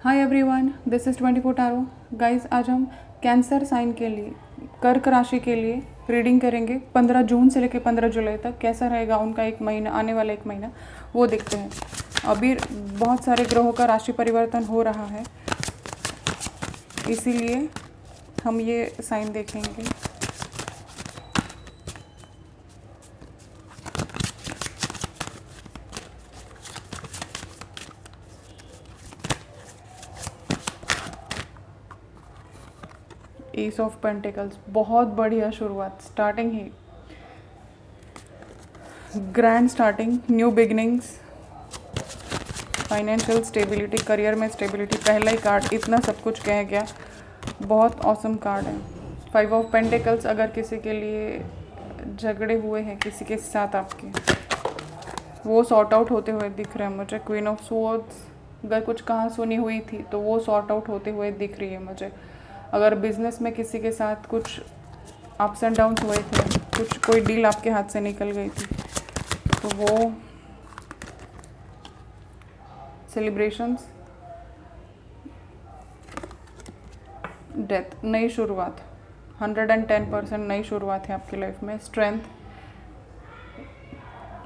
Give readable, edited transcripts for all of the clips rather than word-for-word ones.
Hi everyone, this is 24 tarot. Guys, आज हम cancer sign के लिए, कर्क राशि के लिए रीडिंग करेंगे। 15 जून से लेकर 15 जुलाई तक कैसा रहेगा उनका एक महीना, आने वाला एक महीना वो देखते हैं। अभी बहुत सारे ग्रहों का राशि परिवर्तन हो रहा है, इसीलिए हम ये साइन देखेंगे। एस ऑफ पेंटिकल्स, बहुत बढ़िया शुरुआत, स्टार्टिंग ही grand starting, new beginnings, financial stability, career में स्टेबिलिटी। पहला ही कार्ड इतना सब कुछ कह गया, बहुत ऑसम कार्ड है। 5 ऑफ पेंटिकल्स, अगर किसी के लिए झगड़े हुए हैं किसी के साथ आपके, वो सॉर्ट आउट होते हुए दिख रहे हैं मुझे। क्वीन ऑफ स्वॉर्ड्स, अगर कुछ कहाँ सुनी हुई थी तो वो सॉर्ट आउट होते हुए दिख रही है मुझे। अगर बिजनेस में किसी के साथ कुछ अप्स एंड डाउन्स हुए थे, कुछ कोई डील आपके हाथ से निकल गई थी, तो वो सेलिब्रेशंस, डेथ, नई शुरुआत, 110% नई शुरुआत है आपकी लाइफ में। स्ट्रेंथ,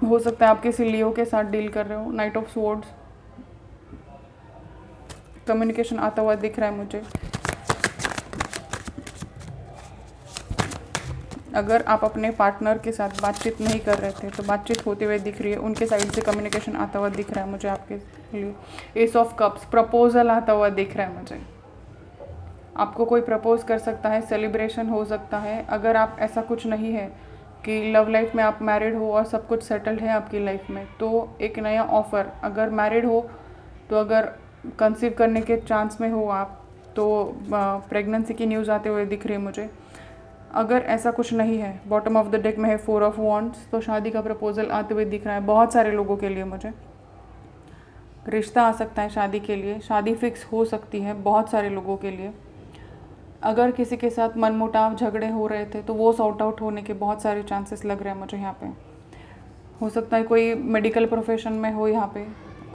हो सकता है आप किसी लियो के साथ डील कर रहे हो। नाइट ऑफ स्वॉर्ड्स, कम्युनिकेशन आता हुआ दिख रहा है मुझे। अगर आप अपने पार्टनर के साथ बातचीत नहीं कर रहे थे तो बातचीत होते हुए दिख रही है, उनके साइड से कम्युनिकेशन आता हुआ दिख रहा है मुझे आपके लिए। एस ऑफ कप्स, प्रपोजल आता हुआ दिख रहा है मुझे। आपको कोई प्रपोज कर सकता है, सेलिब्रेशन हो सकता है। अगर आप, ऐसा कुछ नहीं है कि लव लाइफ में आप मैरिड हो और सब कुछ सेटल्ड है आपकी लाइफ में, तो एक नया ऑफ़र, अगर मैरिड हो तो अगर कंसीव करने के चांस में हो आप, तो प्रेगनेंसी की न्यूज़ आते हुए दिख रही है मुझे। अगर ऐसा कुछ नहीं है, बॉटम ऑफ द डेक में है 4 ऑफ वॉन्ड्स, तो शादी का प्रपोजल आते हुए दिख रहा है बहुत सारे लोगों के लिए मुझे। रिश्ता आ सकता है शादी के लिए, शादी फिक्स हो सकती है बहुत सारे लोगों के लिए। अगर किसी के साथ मनमुटाव, झगड़े हो रहे थे तो वो सॉर्ट आउट होने के बहुत सारे चांसेस लग रहे हैं मुझे यहाँ पे। हो सकता है कोई मेडिकल प्रोफेशन में हो यहाँ पे,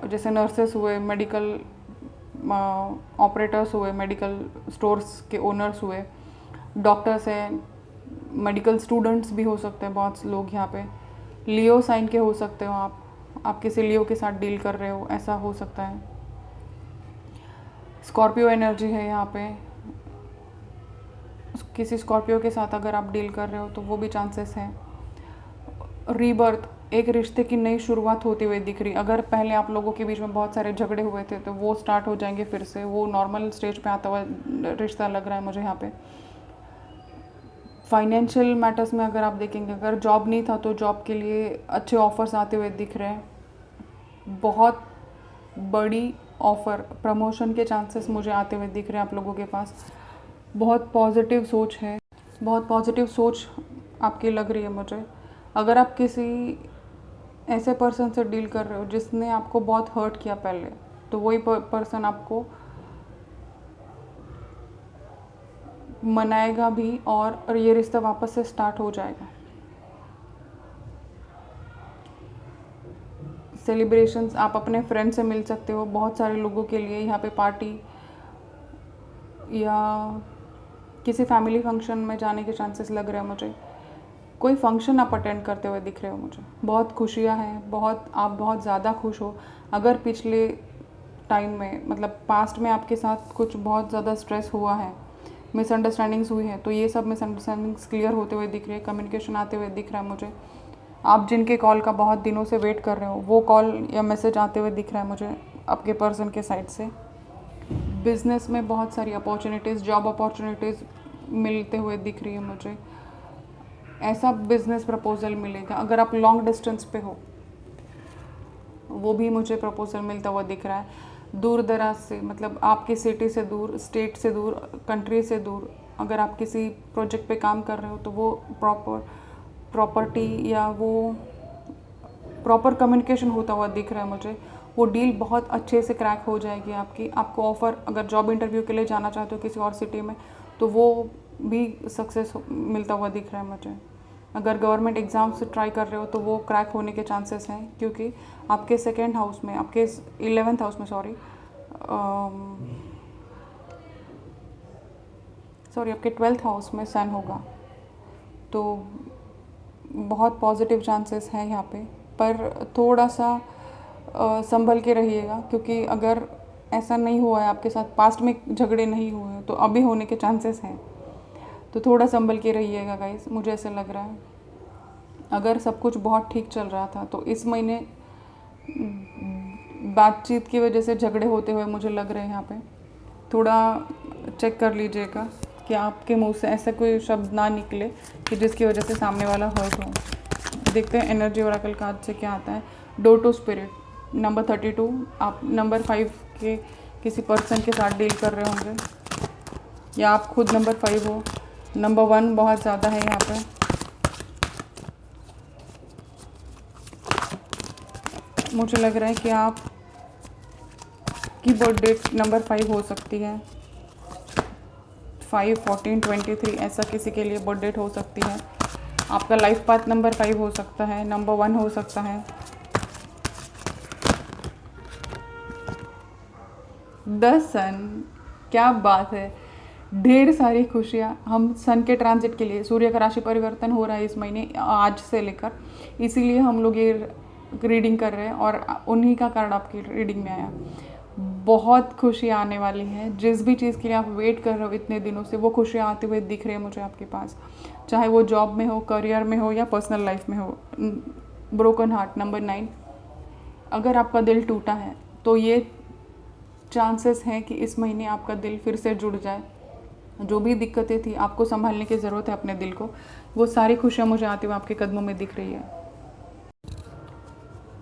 जैसे नर्सेस हुए, मेडिकल ऑपरेटर्स हुए, मेडिकल स्टोर्स के ओनर्स हुए, डॉक्टर्स हैं, मेडिकल स्टूडेंट्स भी हो सकते हैं बहुत लोग यहाँ पे। लियो साइन के हो सकते हो आप किसी लियो के साथ डील कर रहे हो, ऐसा हो सकता है। स्कॉर्पियो एनर्जी है यहाँ पे, किसी स्कॉर्पियो के साथ अगर आप डील कर रहे हो तो वो भी चांसेस हैं। रीबर्थ, एक रिश्ते की नई शुरुआत होती हुई दिख रही। अगर पहले आप लोगों के बीच में बहुत सारे झगड़े हुए थे तो वो स्टार्ट हो जाएंगे फिर से, वो नॉर्मल स्टेज पे आता हुआ रिश्ता लग रहा है मुझे यहाँ पे। फाइनेंशियल मैटर्स में अगर आप देखेंगे, अगर जॉब नहीं था तो जॉब के लिए अच्छे ऑफर्स आते हुए दिख रहे हैं। बहुत बड़ी ऑफ़र, प्रमोशन के चांसेस मुझे आते हुए दिख रहे हैं आप लोगों के पास। बहुत पॉजिटिव सोच है, बहुत पॉजिटिव सोच आपकी लग रही है मुझे। अगर आप किसी ऐसे पर्सन से डील कर रहे हो जिसने आपको बहुत हर्ट किया पहले, तो वही पर्सन आपको मनाएगा भी और ये रिश्ता वापस से स्टार्ट हो जाएगा। सेलिब्रेशंस, आप अपने फ्रेंड से मिल सकते हो बहुत सारे लोगों के लिए यहाँ पे। पार्टी या किसी फैमिली फंक्शन में जाने के चांसेस लग रहे हैं मुझे। कोई फंक्शन आप अटेंड करते हुए दिख रहे हो मुझे। बहुत खुशियाँ हैं, आप बहुत ज़्यादा खुश हो। अगर पिछले टाइम में, मतलब पास्ट में आपके साथ कुछ बहुत ज़्यादा स्ट्रेस हुआ है, मिसअंडरस्टैंडिंग्स हुई हैं, तो ये सब मिसअंडरस्टैंडिंग्स क्लियर होते हुए दिख रही है। कम्युनिकेशन आते हुए दिख रहा है मुझे। आप जिनके कॉल का बहुत दिनों से वेट कर रहे हो, वो कॉल या मैसेज आते हुए दिख रहा है मुझे आपके पर्सन के साइड से। बिज़नेस में बहुत सारी अपॉर्चुनिटीज़, जॉब अपॉर्चुनिटीज़ मिलते हुए दिख रही है मुझे। ऐसा बिज़नेस प्रपोज़ल मिलेगा, अगर आप लॉन्ग डिस्टेंस पे हो वो भी मुझे प्रपोज़ल मिलता हुआ दिख रहा है। दूर दराज से, मतलब आपकी सिटी से दूर, स्टेट से दूर, कंट्री से दूर, अगर आप किसी प्रोजेक्ट पे काम कर रहे हो तो वो प्रॉपर्टी या वो प्रॉपर कम्युनिकेशन होता हुआ दिख रहा है मुझे। वो डील बहुत अच्छे से क्रैक हो जाएगी आपकी। आपको ऑफ़र, अगर जॉब इंटरव्यू के लिए जाना चाहते हो किसी और सिटी में, तो वो भी सक्सेस मिलता हुआ दिख रहा है मुझे। अगर गवर्नमेंट एग्ज़ाम से ट्राई कर रहे हो तो वो क्रैक होने के चांसेस हैं, क्योंकि आपके सेकेंड हाउस में, आपके 11th हाउस में, सॉरी, सॉरी आपके 12th हाउस में सन होगा, तो बहुत पॉजिटिव चांसेस हैं यहाँ पे। पर थोड़ा सा संभल के रहिएगा, क्योंकि अगर ऐसा नहीं हुआ है आपके साथ, पास्ट में झगड़े नहीं हुए हैं, तो अभी होने के चांसेस हैं। तो थोड़ा संभल के रहिएगा गाइस, मुझे ऐसा लग रहा है। अगर सब कुछ बहुत ठीक चल रहा था तो इस महीने बातचीत की वजह से झगड़े होते हुए मुझे लग रहे हैं यहाँ पे। थोड़ा चेक कर लीजिएगा कि आपके मुंह से ऐसा कोई शब्द ना निकले कि जिसकी वजह से सामने वाला हर्ट हो। देखते हैं एनर्जी ओरेकल कार्ड से क्या आता है। डोर टू स्पिरिट नंबर 32, आप नंबर 5 के किसी पर्सन के साथ डील कर रहे होंगे, या आप खुद नंबर 5 हो। नंबर 1 बहुत ज़्यादा है यहाँ पे। मुझे लग रहा है कि आप की बर्थ डेट नंबर 5 हो सकती है। 5, 14, 23 ऐसा किसी के लिए बर्थ डेट हो सकती है। आपका लाइफ पाथ नंबर 5 हो सकता है, नंबर 1 हो सकता है। द सन, क्या बात है, ढेर सारी खुशियाँ। हम सन के ट्रांजिट के लिए, सूर्य का राशि परिवर्तन हो रहा है इस महीने आज से लेकर, इसीलिए हम लोग ये रीडिंग कर रहे हैं और उन्हीं का कार्ड आपकी रीडिंग में आया। बहुत खुशियाँ आने वाली हैं। जिस भी चीज़ के लिए आप वेट कर रहे हो इतने दिनों से, वो खुशियाँ आते हुए दिख रही है मुझे आपके पास, चाहे वो जॉब में हो, करियर में हो या पर्सनल लाइफ में हो। ब्रोकन हार्ट नंबर 9, अगर आपका दिल टूटा है तो ये चांसेस हैं कि इस महीने आपका दिल फिर से जुड़ जाए। जो भी दिक्कतें थी, आपको संभालने की ज़रूरत है अपने दिल को, वो सारी खुशियाँ मुझे आते हुए आपके कदमों में दिख रही है।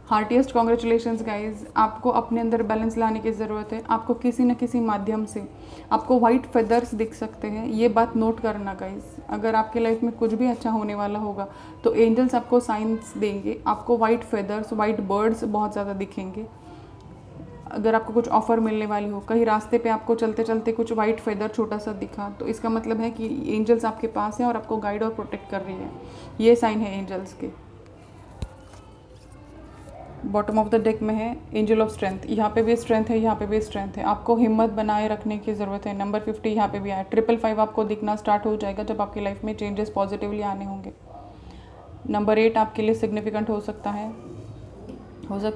हार्टिएस्ट कॉन्ग्रेचुलेशंस गाइज, आपको अपने अंदर बैलेंस लाने की ज़रूरत है। आपको किसी न किसी माध्यम से आपको वाइट फेदर्स दिख सकते हैं, ये बात नोट करना गाइज। अगर आपके लाइफ में कुछ भी अच्छा होने वाला होगा तो एंजल्स आपको साइंस देंगे, आपको वाइट फेदर्स, वाइट बर्ड्स बहुत ज़्यादा दिखेंगे। अगर आपको कुछ ऑफ़र मिलने वाली हो, कहीं रास्ते पे आपको चलते चलते कुछ वाइट फेदर छोटा सा दिखा, तो इसका मतलब है कि एंजल्स आपके पास हैं और आपको गाइड और प्रोटेक्ट कर रही है। ये साइन है एंजल्स के। बॉटम ऑफ द डेक में है एंजल ऑफ स्ट्रेंथ, यहाँ पे भी स्ट्रेंथ है, यहाँ पे भी स्ट्रेंथ है। आपको हिम्मत बनाए रखने की ज़रूरत है। नंबर 50 यहाँ पे भी आया। 555 आपको दिखना स्टार्ट हो जाएगा जब आपकी लाइफ में चेंजेस पॉजिटिवली आने होंगे। नंबर 8 आपके लिए सिग्निफिकेंट हो सकता है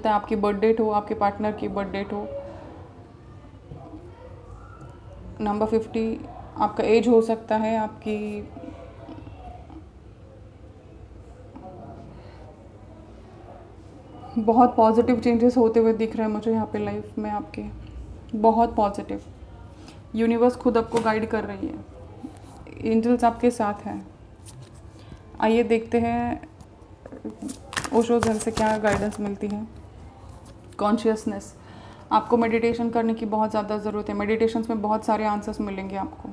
आपकी बर्थ डेट हो, आपके पार्टनर की बर्थ डेट हो। नंबर 50 आपका एज हो सकता है, आपकी बहुत पॉजिटिव चेंजेस होते हुए दिख रहे हैं मुझे यहाँ पे लाइफ में आपके, बहुत पॉजिटिव। यूनिवर्स खुद आपको गाइड कर रही है, एंजल्स आपके साथ हैं। आइए देखते हैं ओशो ज़ेन से क्या गाइडेंस मिलती है। कॉन्शियसनेस, आपको मेडिटेशन करने की बहुत ज़्यादा ज़रूरत है। मेडिटेशंस में बहुत सारे आंसर्स मिलेंगे आपको।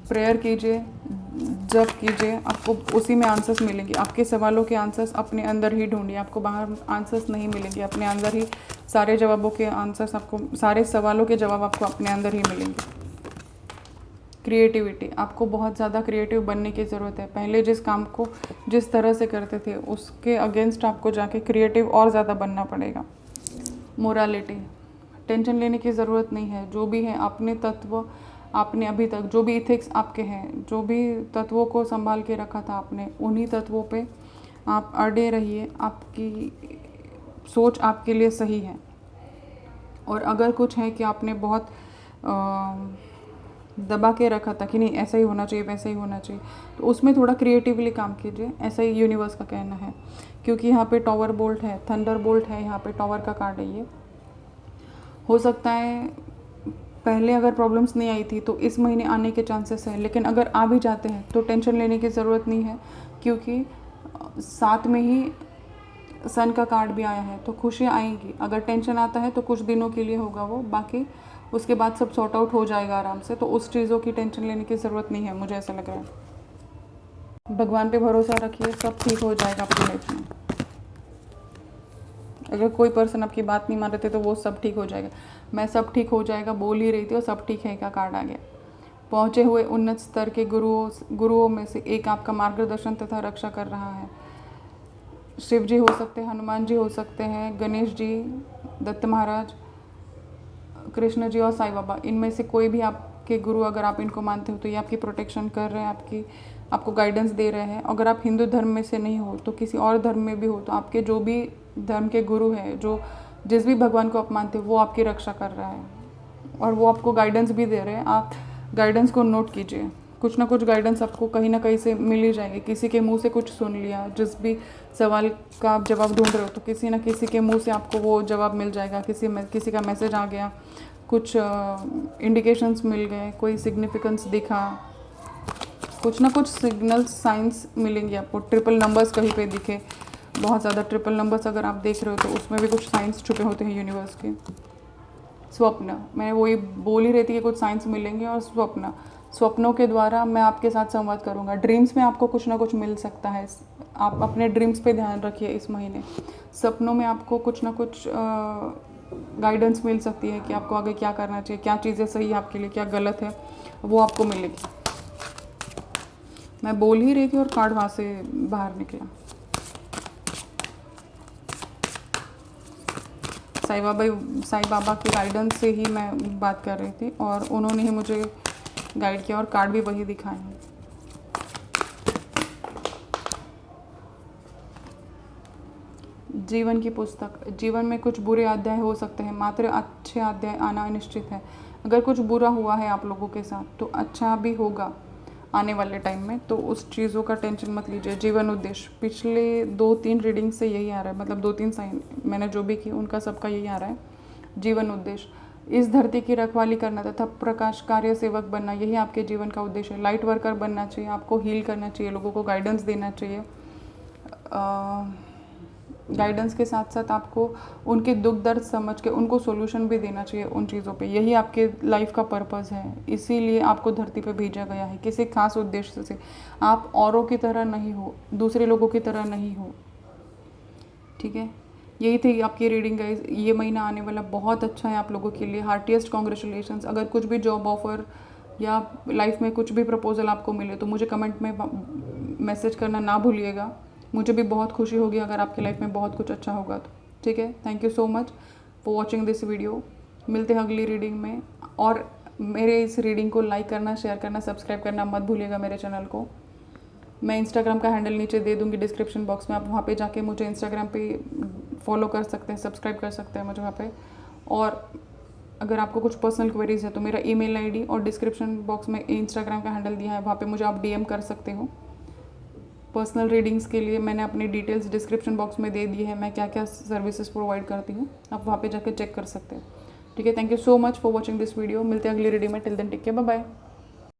प्रेयर कीजिए, जब कीजिए, आपको उसी में आंसर्स मिलेंगे। आपके सवालों के आंसर्स अपने अंदर ही ढूंढिए, आपको बाहर आंसर्स नहीं मिलेंगे। अपने अंदर ही सारे जवाबों के आंसर्स आपको, सारे सवालों के जवाब आपको अपने अंदर ही मिलेंगे। क्रिएटिविटी, आपको बहुत ज़्यादा क्रिएटिव बनने की ज़रूरत है। पहले जिस काम को जिस तरह से करते थे उसके अगेंस्ट आपको जाके क्रिएटिव और ज़्यादा बनना पड़ेगा। मोरालिटी, टेंशन लेने की ज़रूरत नहीं है। जो भी है अपने तत्व, आपने अभी तक जो भी इथिक्स आपके हैं, जो भी तत्वों को संभाल के रखा था आपने, उन्हीं तत्वों पे आप अड़े रहिए। आपकी सोच आपके लिए सही है। और अगर कुछ है कि आपने बहुत दबा के रखा था कि नहीं ऐसा ही होना चाहिए, वैसा ही होना चाहिए, तो उसमें थोड़ा क्रिएटिवली काम कीजिए, ऐसा ही यूनिवर्स का कहना है। क्योंकि यहाँ पे टॉवर बोल्ट है, थंडर बोल्ट है, यहाँ पे टॉवर का कार्ड है। ये हो सकता है पहले अगर प्रॉब्लम्स नहीं आई थी तो इस महीने आने के चांसेस हैं, लेकिन अगर आ भी जाते हैं तो टेंशन लेने की ज़रूरत नहीं है, क्योंकि साथ में ही सन का कार्ड भी आया है। तो खुशियाँ आएंगी। अगर टेंशन आता है तो कुछ दिनों के लिए होगा वो, बाकी उसके बाद सब सॉर्ट आउट हो जाएगा आराम से। तो उस चीज़ों की टेंशन लेने की ज़रूरत नहीं है, मुझे ऐसा लग रहा है। भगवान पे भरोसा रखिए, सब ठीक हो जाएगा आपकी लाइफ में। अगर कोई पर्सन आपकी बात नहीं मान रहे थे तो वो सब ठीक हो जाएगा। मैं सब ठीक हो जाएगा बोल ही रही थी और सब ठीक है का कार्ड आ गया। पहुँचे हुए उन्नत स्तर के गुरुओं में से एक आपका मार्गदर्शन तथा रक्षा कर रहा है। शिव जी हो सकते हैं, हनुमान जी हो सकते हैं, गणेश जी, दत्त महाराज, कृष्ण जी और साईं बाबा, इनमें से कोई भी आपके गुरु अगर आप इनको मानते हो तो ये आपकी प्रोटेक्शन कर रहे हैं, आपको गाइडेंस दे रहे हैं। अगर आप हिंदू धर्म में से नहीं हो तो किसी और धर्म में भी हो तो आपके जो भी धर्म के गुरु हैं, जो जिस भी भगवान को आप मानते हो, वो आपकी रक्षा कर रहा है और वो आपको गाइडेंस भी दे रहे हैं। आप गाइडेंस को नोट कीजिए, कुछ ना कुछ गाइडेंस आपको कहीं ना कहीं से मिल ही जाएगी। किसी के मुंह से कुछ सुन लिया, जिस भी सवाल का आप जवाब ढूंढ रहे हो तो किसी ना किसी के मुंह से आपको वो जवाब मिल जाएगा। किसी का मैसेज आ गया, कुछ इंडिकेशंस मिल गए, कोई सिग्निफिकेंस दिखा, कुछ ना कुछ सिग्नल्स साइंस मिलेंगे आपको। ट्रिपल नंबर्स कहीं पे दिखे, बहुत ज़्यादा ट्रिपल नंबर्स अगर आप देख रहे हो तो उसमें भी कुछ साइंस छुपे होते हैं यूनिवर्स के। स्वप्न, मैं वही बोल ही रही थी कि कुछ साइंस मिलेंगे। और स्वप्नों के द्वारा मैं आपके साथ संवाद करूंगा। ड्रीम्स में आपको कुछ ना कुछ मिल सकता है। आप अपने ड्रीम्स पे ध्यान रखिए इस महीने। सपनों में आपको कुछ ना कुछ गाइडेंस मिल सकती है कि आपको आगे क्या करना चाहिए, क्या चीज़ें सही है आपके लिए, क्या गलत है, वो आपको मिलेगी। मैं बोल ही रही थी और कार्ड वहाँ से बाहर निकला। साईं बाबा के गाइडेंस से ही मैं बात कर रही थी और उन्होंने ही मुझे गाइड किया और कार्ड भी वही दिखाए हैं। जीवन की पुस्तक, जीवन में कुछ बुरे अध्याय हो सकते हैं, मात्र अच्छे अध्याय आना निश्चित है। अगर कुछ बुरा हुआ है आप लोगों के साथ तो अच्छा भी होगा आने वाले टाइम में, तो उस चीज़ों का टेंशन मत लीजिए। जीवन उद्देश्य, पिछले 2-3 रीडिंग से यही आ रहा है, मतलब 2-3 साइन मैंने जो भी की उनका सबका यही आ रहा है। जीवन उद्देश्य, इस धरती की रखवाली करना तथा प्रकाश कार्य सेवक बनना, यही आपके जीवन का उद्देश्य है। लाइट वर्कर बनना चाहिए, आपको हील करना चाहिए, लोगों को गाइडेंस देना चाहिए। गाइडेंस के साथ साथ आपको उनके दुख दर्द समझ के उनको सोल्यूशन भी देना चाहिए उन चीज़ों पे। यही आपके लाइफ का पर्पस है, इसीलिए आपको धरती पे भेजा गया है, किसी खास उद्देश्य से। आप औरों की तरह नहीं हो, दूसरे लोगों की तरह नहीं हो, ठीक है। यही थी आपकी रीडिंग गाइस। ये महीना आने वाला बहुत अच्छा है आप लोगों के लिए। Heartiest congratulations. अगर कुछ भी जॉब ऑफर या लाइफ में कुछ भी प्रपोजल आपको मिले तो मुझे कमेंट में मैसेज करना ना भूलिएगा। मुझे भी बहुत खुशी होगी अगर आपकी लाइफ में बहुत कुछ अच्छा होगा तो, ठीक है। Thank you so much for watching this video. मिलते हैं अगली रीडिंग में। और मेरे इस रीडिंग को लाइक करना, शेयर करना, सब्सक्राइब करना मत भूलिएगा मेरे चैनल को। मैं इंस्टाग्राम का हैंडल नीचे दे दूँगी डिस्क्रिप्शन बॉक्स में, आप वहाँ पे जाके मुझे इंस्टाग्राम पे फॉलो कर सकते हैं, सब्सक्राइब कर सकते हैं मुझे वहाँ पे। और अगर आपको कुछ पर्सनल क्वेरीज है तो मेरा ईमेल आईडी और डिस्क्रिप्शन बॉक्स में इंस्टाग्राम का हैंडल दिया है, वहाँ पे मुझे आप डीएम कर सकते हो। पर्सनल रीडिंग्स के लिए मैंने अपनी डिटेल्स डिस्क्रिप्शन बॉक्स में दे दी है, मैं क्या क्या सर्विसेज प्रोवाइड करती हूँ, आप वहाँ पे जाके चेक कर सकते हैं, ठीक है। Thank you so much for watching this video. मिलते हैं अगली रीडिंग में। Till then take care, bye bye.